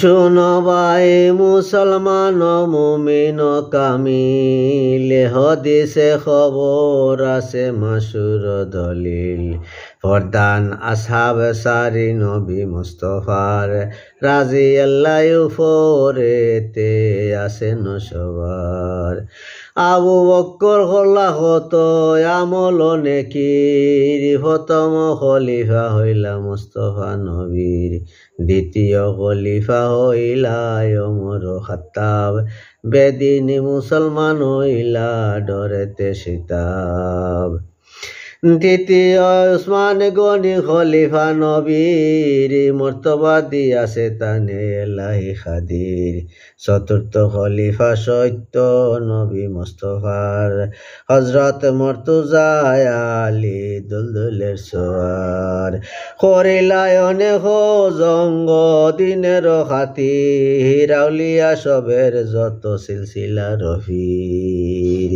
শুনো ভাই মুসলমান মুমিন কামিল, হদিসে খবর আছে মাসুর দলিল। প্রধান আসহাব সারি নবী মুস্তফার, রাজি আল্লাহ উপরেতে আছেন সবার। আবু বকর খলাফত আমল নেকির, প্রথম খলিফা হইলা মুস্তফা নবীর। দ্বিতীয় খলিফা হইলা ওমর খাত্তাব, বেদিনী মুসলমান হইলা ডরেতে সিতাব। তৃতীয় উসমান গনি খলিফা নবীর, মর্তবা দিয়াছে তানে এলাহি খাদির। চতুর্থ খলিফা সত্য নবী মুস্তফার, হজরত মর্তুজা আলী দুলদুলের সোয়ার। করিলায় অনেক জঙ্গ দিনের খাতির, আউলিয়া সবের যত সিলসিলা রফির।